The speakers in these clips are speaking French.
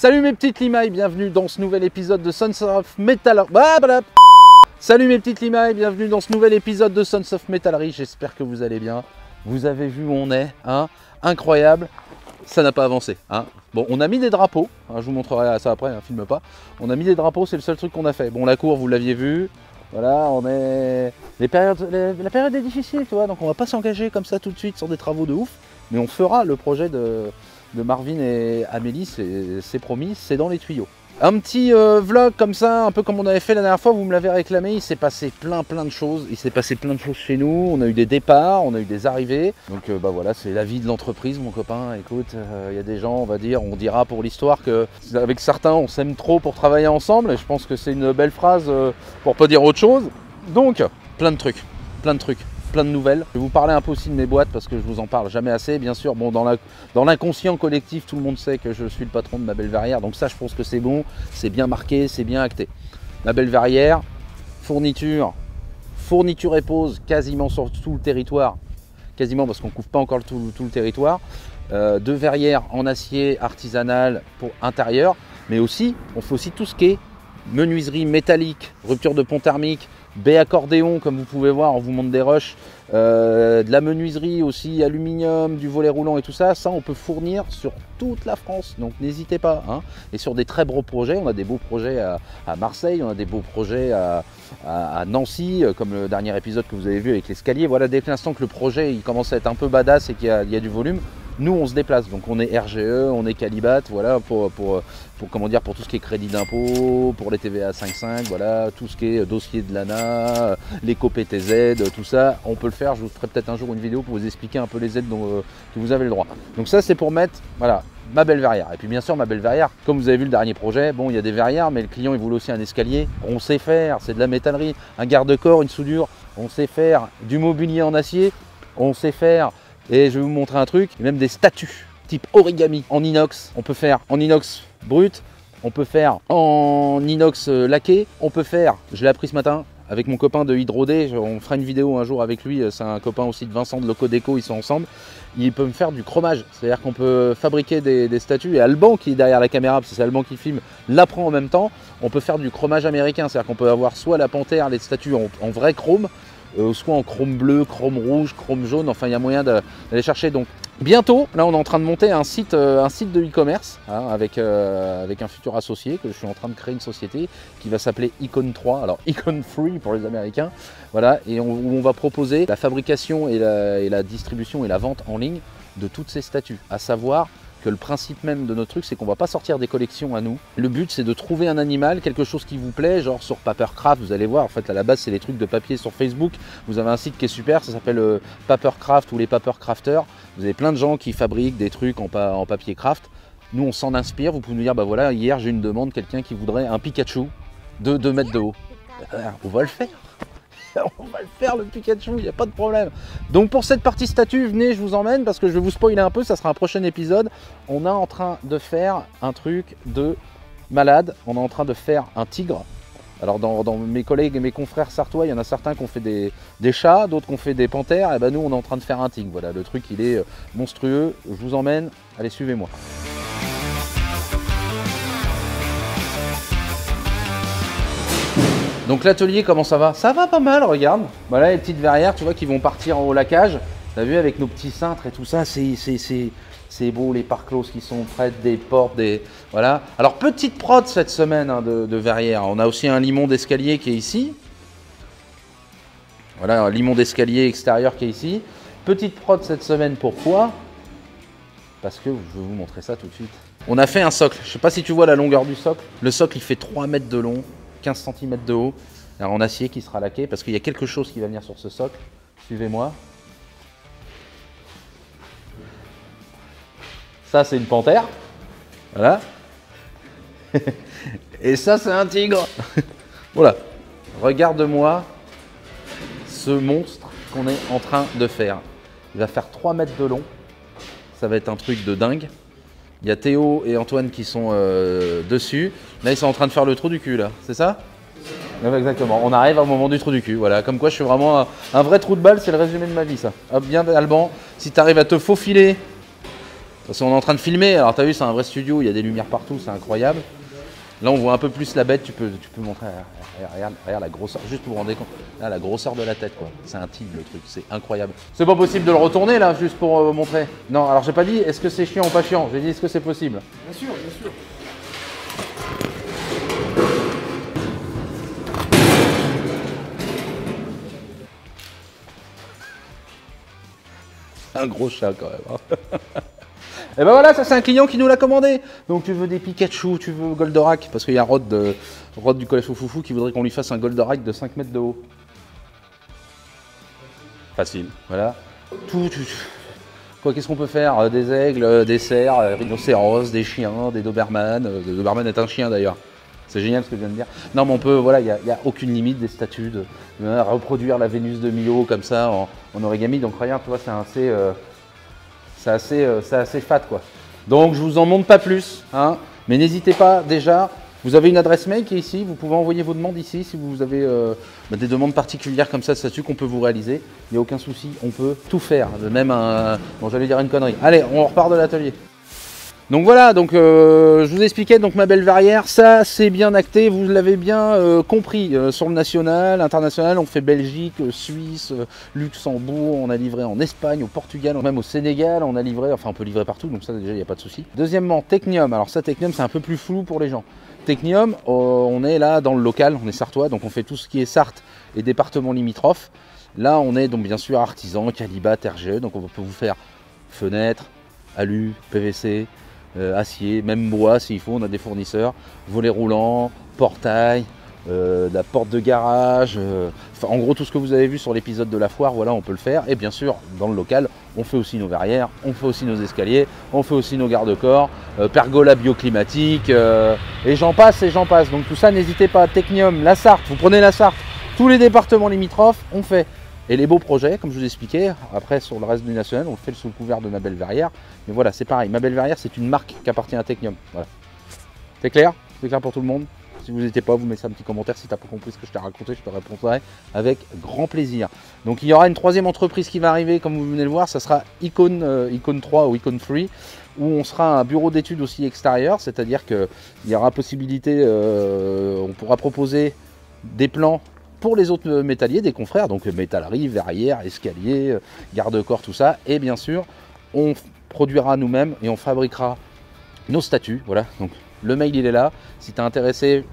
Salut mes petites limailles, bienvenue dans ce nouvel épisode de Sons of Metal. Salut mes petites limailles, bienvenue dans ce nouvel épisode de Sons of Metallery. J'espère que vous allez bien. Vous avez vu où on est, hein? Incroyable. Ça n'a pas avancé, hein. Bon, on a mis des drapeaux, hein, je vous montrerai ça après, hein, filme pas. On a mis des drapeaux, c'est le seul truc qu'on a fait. Bon, la cour, vous l'aviez vu. Voilà, on est... la période est difficile, tu vois, donc on va pas s'engager comme ça tout de suite sur des travaux de ouf. Mais on fera le projet de Marvin et Amélie, c'est promis, c'est dans les tuyaux. Un petit vlog comme ça, un peu comme on avait fait la dernière fois, vous me l'avez réclamé, il s'est passé plein de choses. Il s'est passé plein de choses chez nous, on a eu des départs, on a eu des arrivées. Donc bah voilà, c'est la vie de l'entreprise mon copain. Écoute, il y a des gens, on dira pour l'histoire qu'avec certains on s'aime trop pour travailler ensemble. Et je pense que c'est une belle phrase pour pas dire autre chose. Donc, plein de trucs, plein de nouvelles. Je vais vous parler un peu aussi de mes boîtes parce que je vous en parle jamais assez. Bien sûr, bon, dans l'inconscient collectif, tout le monde sait que je suis le patron de Ma Belle Verrière. Donc ça, je pense que c'est bon, c'est bien marqué, c'est bien acté. Ma Belle Verrière, fourniture et pose quasiment sur tout le territoire. Quasiment parce qu'on ne couvre pas encore tout le territoire. Deux verrières en acier artisanal pour intérieur. Mais aussi, on fait aussi tout ce qui est menuiserie métallique, rupture de pont thermique, baies accordéon comme vous pouvez voir, on vous montre des rushs, de la menuiserie aussi, aluminium, du volet roulant et tout ça, on peut fournir sur toute la France, donc n'hésitez pas, hein. Et sur des très beaux projets, on a des beaux projets à Marseille, on a des beaux projets à Nancy, comme le dernier épisode que vous avez vu avec l'escalier. Voilà, dès l'instant que le projet il commence à être un peu badass et qu'il y a du volume, nous on se déplace, donc on est RGE, on est Calibat, voilà, pour tout ce qui est crédit d'impôt, pour les TVA 5.5, voilà, tout ce qui est dossier de l'ANA, l'éco-PTZ, tout ça, on peut le faire. Je vous ferai peut-être un jour une vidéo pour vous expliquer un peu les aides que vous avez le droit. Donc ça c'est pour mettre, voilà, Ma Belle Verrière. Et puis bien sûr Ma Belle Verrière, comme vous avez vu le dernier projet, bon il y a des verrières, mais le client il voulait aussi un escalier, on sait faire, c'est de la métallerie, un garde-corps, une soudure, on sait faire du mobilier en acier, on sait faire. Et je vais vous montrer un truc, même des statues type origami en inox. On peut faire en inox brut, on peut faire en inox laqué, on peut faire, je l'ai appris ce matin avec mon copain de Hydrodé, on fera une vidéo un jour avec lui, c'est un copain aussi de Vincent de Locodeco, ils sont ensemble. Il peut me faire du chromage, c'est-à-dire qu'on peut fabriquer des statues, et Alban qui est derrière la caméra, parce que c'est Alban qui filme, l'apprend en même temps. On peut faire du chromage américain, c'est-à-dire qu'on peut avoir soit la panthère, les statues en vrai chrome, soit en chrome bleu, chrome rouge, chrome jaune, enfin il y a moyen d'aller chercher. Donc bientôt, là on est en train de monter un site de e-commerce, hein, avec un futur associé, que je suis en train de créer une société qui va s'appeler Icon 3, alors Icon Free pour les Américains, voilà, et où on va proposer la fabrication et la distribution et la vente en ligne de toutes ces statues, à savoir que le principe même de notre truc, c'est qu'on va pas sortir des collections à nous. Le but, c'est de trouver un animal, quelque chose qui vous plaît, genre sur Papercraft, vous allez voir, en fait, à la base, c'est les trucs de papier sur Facebook. Vous avez un site qui est super, ça s'appelle Papercraft ou les Papercrafters. Vous avez plein de gens qui fabriquent des trucs en papier craft. Nous, on s'en inspire. Vous pouvez nous dire, bah voilà, hier, j'ai une demande, quelqu'un qui voudrait un Pikachu de 2 mètres de haut. On va le faire. On va le faire, le Pikachu, il n'y a pas de problème. Donc pour cette partie statue, venez, je vous emmène parce que je vais vous spoiler un peu, ça sera un prochain épisode. On est en train de faire un truc de malade, on est en train de faire un tigre. Alors dans mes collègues et mes confrères sartois, il y en a certains qui ont fait des chats, d'autres qui ont fait des panthères, et ben nous on est en train de faire un tigre. Voilà, le truc il est monstrueux, je vous emmène, allez suivez-moi. Donc l'atelier, comment ça va? Ça va pas mal, regarde. Voilà les petites verrières, tu vois, qui vont partir au laquage. T'as vu avec nos petits cintres et tout ça, c'est beau, les pare closes qui sont prêtes, des portes, des... Voilà. Alors petite prod cette semaine, hein, de verrières. On a aussi un limon d'escalier qui est ici. Voilà, un limon d'escalier extérieur qui est ici. Petite prod cette semaine, pourquoi? Parce que je vais vous montrer ça tout de suite. On a fait un socle, je sais pas si tu vois la longueur du socle. Le socle il fait 3 mètres de long. 15 cm de haut, en acier qui sera laqué, parce qu'il y a quelque chose qui va venir sur ce socle. Suivez-moi. Ça, c'est une panthère. Voilà. Et ça, c'est un tigre. Voilà. Regarde-moi ce monstre qu'on est en train de faire. Il va faire 3 mètres de long. Ça va être un truc de dingue. Il y a Théo et Antoine qui sont dessus. Là, ils sont en train de faire le trou du cul, là. C'est ça? Exactement. On arrive au moment du trou du cul. Voilà. Comme quoi, je suis vraiment un vrai trou de balle. C'est le résumé de ma vie, ça. Hop, bien, Alban. Si tu arrives à te faufiler Parce qu'on est en train de filmer, alors t'as vu, c'est un vrai studio, il y a des lumières partout, c'est incroyable. Là, on voit un peu plus la bête, tu peux montrer, regarde la grosseur, juste pour vous rendre compte, là, la grosseur de la tête, quoi. C'est un tigre, le truc, c'est incroyable. C'est pas possible de le retourner, là, juste pour montrer. Non, alors j'ai pas dit, est-ce que c'est chiant ou pas chiant, j'ai dit, est-ce que c'est possible? Bien sûr, bien sûr. Un gros chat, quand même. Hein. Et ben voilà, ça c'est un client qui nous l'a commandé. Donc tu veux des Pikachu, tu veux Goldorak, parce qu'il y a Rod du Collège Foufoufou qui voudrait qu'on lui fasse un Goldorak de 5 mètres de haut. Facile, voilà. Quoi, qu'est-ce qu'on peut faire? Des aigles, des cerfs, rhinocéros, des chiens, des Doberman. Doberman est un chien d'ailleurs. C'est génial ce que je viens de dire. Non mais on peut, voilà, il n'y a aucune limite des statues. Reproduire la Vénus de Milo comme ça en origami. Donc regarde, tu vois, c'est assez fat quoi. Donc je vous en montre pas plus, hein, mais n'hésitez pas déjà, vous avez une adresse mail qui est ici, vous pouvez envoyer vos demandes ici si vous avez des demandes particulières comme ça de statut qu'on peut vous réaliser, il n'y a aucun souci, on peut tout faire, même bon j'allais dire une connerie. Allez, on repart de l'atelier. Donc voilà, donc je vous expliquais donc ma belle verrière, ça c'est bien acté, vous l'avez bien compris, sur le national, international, on fait Belgique, Suisse, Luxembourg, on a livré en Espagne, au Portugal, même au Sénégal, on a livré, enfin on peut livrer partout, donc ça déjà il n'y a pas de souci. Deuxièmement, Technium, alors ça Technium c'est un peu plus flou pour les gens. Technium, on est là dans le local, on est sartois, donc on fait tout ce qui est Sarthe et départements limitrophes. Là on est donc bien sûr artisan, Calibat, RGE, donc on peut vous faire fenêtres, alu, PVC, acier, même bois s'il faut, on a des fournisseurs, volets roulants, portail, la porte de garage, enfin, en gros tout ce que vous avez vu sur l'épisode de la foire, voilà on peut le faire. Et bien sûr dans le local on fait aussi nos verrières, on fait aussi nos escaliers, on fait aussi nos garde-corps, pergola bioclimatique, et j'en passe et j'en passe. Donc tout ça n'hésitez pas, Technium, la Sarthe, vous prenez la Sarthe, tous les départements limitrophes on fait. Et les beaux projets, comme je vous expliquais, après sur le reste du national, on le fait sous le couvert de Ma Belle Verrière. Mais voilà, c'est pareil, Ma Belle Verrière, c'est une marque qui appartient à Technium. Voilà. C'est clair? C'est clair pour tout le monde? Si vous n'étiez pas, vous mettez un petit commentaire. Si tu n'as pas compris ce que je t'ai raconté, je te répondrai avec grand plaisir. Donc il y aura une troisième entreprise qui va arriver, comme vous venez de le voir, ça sera Icon 3 ou Icon 3, où on sera un bureau d'études aussi extérieur, c'est-à-dire qu'il y aura possibilité, on pourra proposer des plans pour les autres métalliers, des confrères, donc métallerie, verrière, escalier, garde-corps, tout ça. Et bien sûr, on produira nous-mêmes et on fabriquera nos statues. Voilà, donc le mail il est là. Si tu es intéressé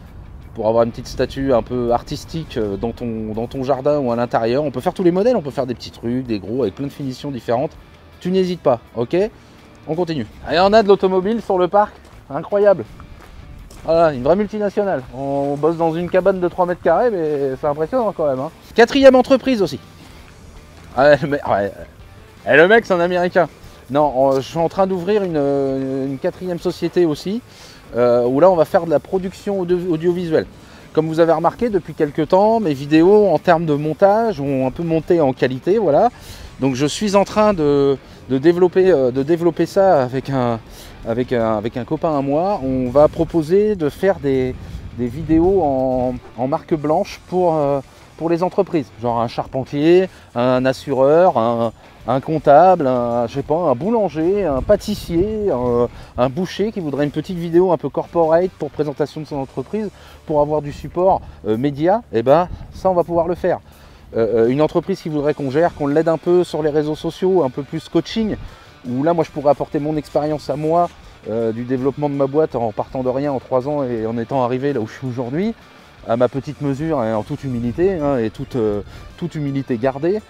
pour avoir une petite statue un peu artistique dans ton jardin ou à l'intérieur, on peut faire tous les modèles, on peut faire des petits trucs, des gros, avec plein de finitions différentes. Tu n'hésites pas, ok? On continue. Allez, on a de l'automobile sur le parc, incroyable. Voilà, une vraie multinationale. On bosse dans une cabane de 3 mètres carrés, mais c'est impressionnant quand même. Hein. Quatrième entreprise aussi. Ah, le mec, c'est un Américain. Non, je suis en train d'ouvrir une quatrième société aussi, où là, on va faire de la production audiovisuelle. Comme vous avez remarqué, depuis quelques temps, mes vidéos, en termes de montage, ont un peu monté en qualité. Voilà. Donc, je suis en train de développer ça avec un copain à moi. On va proposer de faire des vidéos en marque blanche pour les entreprises, genre un charpentier, un assureur, un comptable, je sais pas, un boulanger, un pâtissier, un boucher qui voudrait une petite vidéo un peu corporate pour présentation de son entreprise, pour avoir du support média. Et ben ça on va pouvoir le faire. Une entreprise qui voudrait qu'on gère, qu'on l'aide un peu sur les réseaux sociaux, un peu plus coaching, où là moi je pourrais apporter mon expérience à moi du développement de ma boîte en partant de rien en 3 ans et en étant arrivé là où je suis aujourd'hui, à ma petite mesure et en toute humilité, hein, et toute humilité gardée.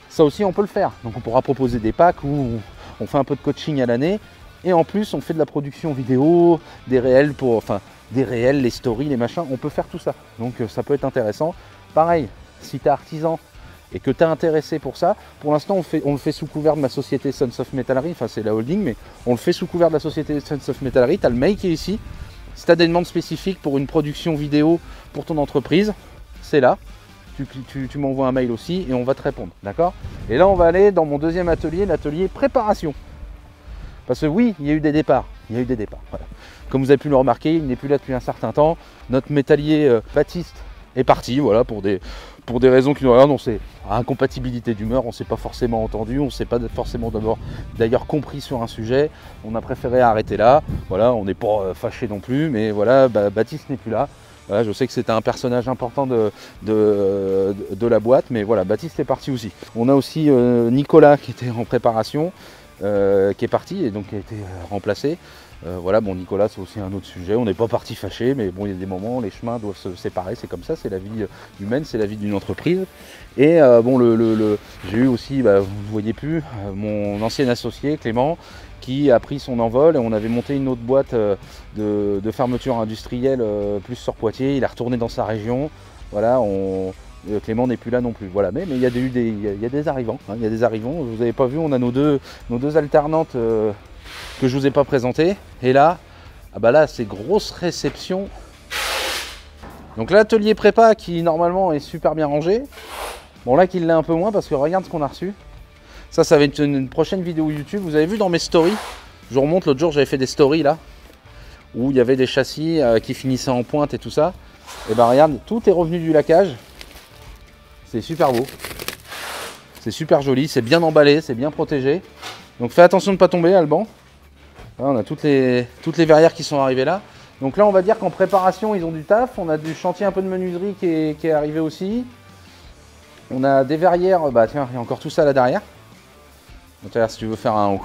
Ça aussi on peut le faire. Donc on pourra proposer des packs où on fait un peu de coaching à l'année et en plus on fait de la production vidéo, des réels, les stories, les machins, on peut faire tout ça. Donc ça peut être intéressant. Pareil, si tu es artisan et que tu es intéressé pour ça, pour l'instant on le fait sous couvert de ma société Sons of Metallery, enfin c'est la holding, mais on le fait sous couvert de la société Sons of Metallery. Tu as le mail qui est ici. Si tu as des demandes spécifiques pour une production vidéo pour ton entreprise, c'est là. Tu m'envoies un mail aussi et on va te répondre, d'accord? Et là on va aller dans mon deuxième atelier, l'atelier préparation. Parce que oui, il y a eu des départs, voilà. Comme vous avez pu le remarquer, il n'est plus là depuis un certain temps. Notre métallier Baptiste est parti, voilà, pour pour des raisons qui nous regardent, on sait, incompatibilité d'humeur, on ne s'est pas forcément entendu, on ne s'est pas forcément d'ailleurs compris sur un sujet, on a préféré arrêter là, voilà, on n'est pas fâché non plus, mais voilà, Baptiste n'est plus là. Voilà, je sais que c'était un personnage important de la boîte, mais voilà, Baptiste est parti aussi. On a aussi Nicolas qui était en préparation, qui est parti et donc qui a été remplacé. Voilà, bon, Nicolas, c'est aussi un autre sujet. On n'est pas parti fâché, mais bon, il y a des moments, les chemins doivent se séparer. C'est comme ça, c'est la vie humaine, c'est la vie d'une entreprise. Et bon, j'ai eu aussi, vous ne voyez plus, mon ancien associé Clément, qui a pris son envol et on avait monté une autre boîte de fermeture industrielle plus sur Poitiers. Il est retourné dans sa région. Voilà, Clément n'est plus là non plus. Voilà, mais il y a des arrivants. Hein, il y a des arrivants. Vous n'avez pas vu, on a nos deux alternantes que je vous ai pas présentées. Et là, là c'est grosse réception. Donc l'atelier prépa qui normalement est super bien rangé. Bon là qu'il l'est un peu moins parce que regarde ce qu'on a reçu. Ça va être une prochaine vidéo YouTube. Vous avez vu dans mes stories, je vous remonte, l'autre jour j'avais fait des stories là, où il y avait des châssis qui finissaient en pointe et tout ça. Et regarde, tout est revenu du laquage. C'est super beau. C'est super joli, c'est bien emballé, c'est bien protégé. Donc fais attention de ne pas tomber, Alban. Là, on a toutes les verrières qui sont arrivées là. Donc là on va dire qu'en préparation ils ont du taf. On a du chantier un peu de menuiserie qui est arrivé aussi. On a des verrières, tiens, il y a encore tout ça là derrière. Donc, si tu veux faire un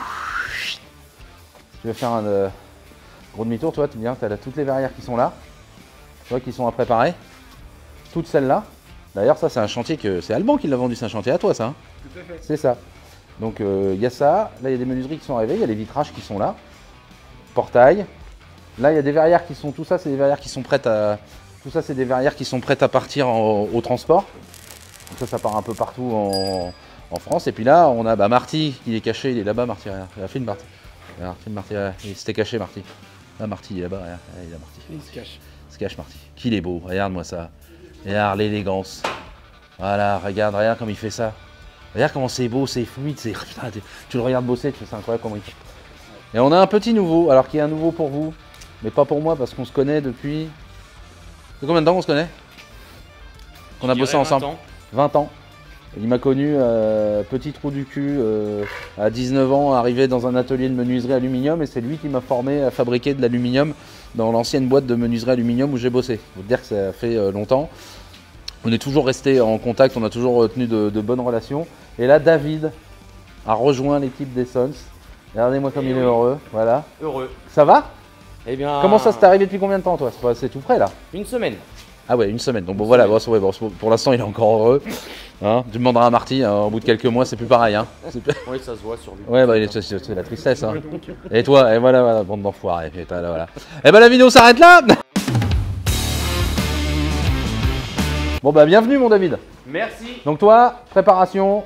gros demi-tour, toi, tu viens, tu as toutes les verrières qui sont là, tu vois, qui sont à préparer. Toutes celles-là. D'ailleurs, ça, c'est un chantier que c'est Alban qui l'a vendu, c'est un chantier à toi, ça. Hein. Tout à fait. C'est ça. Donc, il y a ça. Là, il y a des menuiseries qui sont arrivées, il y a les vitrages qui sont là. Portail. Là, il y a des verrières qui sont. Tout ça, c'est des verrières qui sont prêtes à. Tout ça, c'est des verrières qui sont prêtes à partir au transport. Donc ça part un peu partout en France. Et puis là, on a Marty qui est caché, il est là-bas, Marty, regarde. Il a fait une Marty. Regarde, Marty, il s'était caché, Marty. Là, Marty, il est là-bas, regarde, il est là, Marty. Il se cache. Il se cache, Marty. Qu'il est beau, regarde-moi ça. Regarde l'élégance. Voilà, regarde comme il fait ça. Regarde comment c'est beau, c'est fluide, c'est. Putain, tu le regardes bosser, tu fais, c'est incroyable comment il fait. Et on a un petit nouveau, alors qui est un nouveau pour vous, mais pas pour moi parce qu'on se connaît depuis. Depuis combien de temps on se connaît? Qu'on a bossé ensemble? 20 ans. Il m'a connu petit trou du cul à 19 ans, arrivé dans un atelier de menuiserie aluminium et c'est lui qui m'a formé à fabriquer de l'aluminium dans l'ancienne boîte de menuiserie aluminium où j'ai bossé. Il faut dire que ça fait longtemps. On est toujours resté en contact, on a toujours tenu de bonnes relations. Et là, David a rejoint l'équipe des Sons. Regardez-moi comme il est heureux. Voilà. Heureux. Ça va? Eh bien. Comment ça s'est arrivé depuis combien de temps toi? C'est tout frais là? Une semaine. Ah ouais, une semaine. Donc bon voilà, pour l'instant il est encore heureux. Hein, tu demanderas à Marty, au bout de quelques mois c'est plus pareil. Hein. Oui, ça se voit sur lui. Ouais, c'est la tristesse. Hein. Et toi, et voilà, bande d'enfoirés. Et voilà. Et la vidéo s'arrête là. Bon bienvenue mon David. Merci. Donc toi, préparation.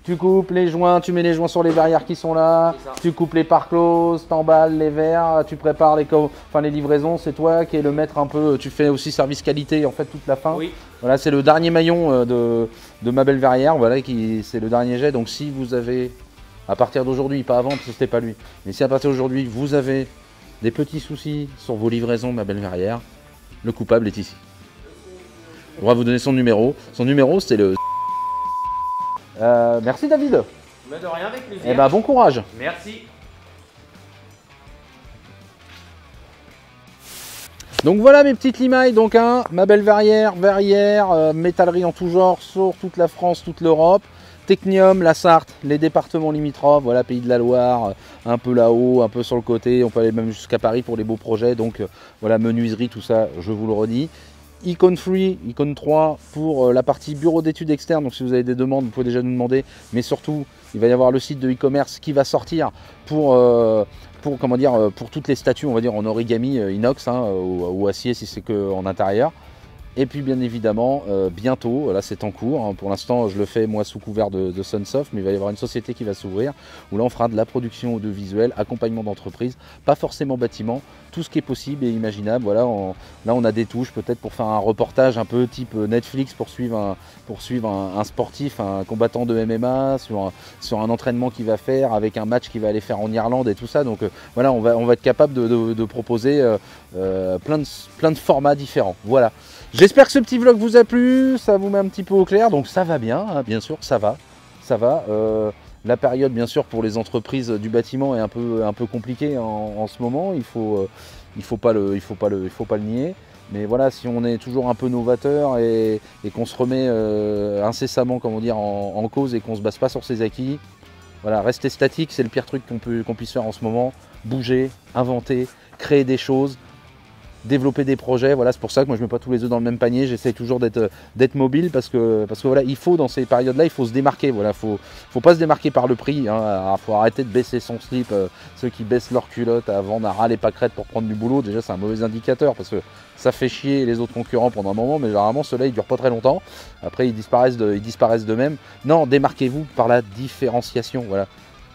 Tu coupes les joints, tu mets les joints sur les verrières qui sont là, tu coupes les parts closes, t'emballes les verres, tu prépares les livraisons, c'est toi qui es le maître un peu, tu fais aussi service qualité en fait toute la fin. Oui. Voilà, c'est le dernier maillon de ma belle verrière, voilà, c'est le dernier jet. Donc si vous avez, à partir d'aujourd'hui, pas avant parce que c'était pas lui, mais si à partir d'aujourd'hui vous avez des petits soucis sur vos livraisons ma belle verrière, le coupable est ici. On va vous donner son numéro. Son numéro c'est le... merci David. Mais de rien, avec plaisir. Et bon courage. Merci. Donc voilà mes petites limailles, donc ma belle verrière, métallerie en tout genre sur toute la France, toute l'Europe, Technium, la Sarthe, les départements limitrophes, voilà, Pays de la Loire, un peu là-haut, un peu sur le côté, on peut aller même jusqu'à Paris pour les beaux projets, donc voilà, menuiserie, tout ça, je vous le redis. Icon Free, Icon 3 pour la partie bureau d'études externes, donc si vous avez des demandes, vous pouvez déjà nous demander, mais surtout, il va y avoir le site de e-commerce qui va sortir pour toutes les statues, on va dire en origami inox ou acier si c'est qu'en intérieur. Et puis bien évidemment, bientôt, là c'est en cours, hein, pour l'instant je le fais moi sous couvert de Sunsoft, mais il va y avoir une société qui va s'ouvrir, où là on fera de la production audiovisuelle, accompagnement d'entreprise, pas forcément bâtiment, tout ce qui est possible et imaginable. Voilà, là on a des touches peut-être pour faire un reportage un peu type Netflix pour suivre un sportif, un combattant de MMA, sur un entraînement qu'il va faire, avec un match qu'il va aller faire en Irlande et tout ça. Donc voilà, on va être capable de proposer plein de formats différents. Voilà. J'espère que ce petit vlog vous a plu, ça vous met un petit peu au clair, donc ça va bien, hein, bien sûr, ça va. La période, bien sûr, pour les entreprises du bâtiment est un peu compliquée en ce moment, il faut pas le nier. Mais voilà, si on est toujours un peu novateur et qu'on se remet incessamment, comment dire, en cause et qu'on se base pas sur ses acquis, voilà, rester statique, c'est le pire truc qu'on puisse faire en ce moment. Bouger, inventer, créer des choses, développer des projets. Voilà, c'est pour ça que moi je mets pas tous les œufs dans le même panier. J'essaie toujours d'être mobile parce que voilà, il faut dans ces périodes-là, il faut se démarquer. Voilà, faut pas se démarquer par le prix. Hein. Faut arrêter de baisser son slip. Ceux qui baissent leur culotte à vendre à ras les pâquerettes pour prendre du boulot, déjà c'est un mauvais indicateur parce que ça fait chier les autres concurrents pendant un moment, mais généralement ceux-là ils durent pas très longtemps. Après ils disparaissent d'eux-mêmes. Non, démarquez-vous par la différenciation.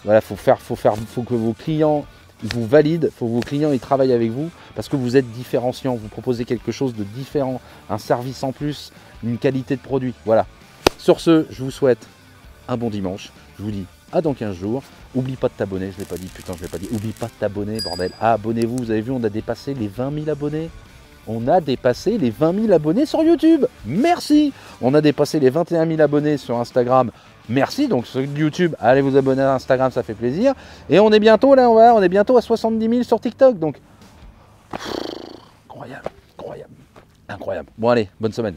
Voilà, faut que vos clients vous valident, faut que vos clients ils travaillent avec vous parce que vous êtes différenciant, vous proposez quelque chose de différent, un service en plus, une qualité de produit. Voilà. Sur ce, je vous souhaite un bon dimanche. Je vous dis à dans 15 jours. Oublie pas de t'abonner, je l'ai pas dit, putain, je l'ai pas dit. Oublie pas de t'abonner, bordel. Ah, abonnez-vous, vous avez vu, on a dépassé les 20 000 abonnés. On a dépassé les 20 000 abonnés sur YouTube. Merci. On a dépassé les 21 000 abonnés sur Instagram. Merci. Donc sur YouTube, allez vous abonner à Instagram, ça fait plaisir. Et on est bientôt là, on est bientôt à 70 000 sur TikTok. Donc incroyable, incroyable, incroyable. Bon allez, bonne semaine.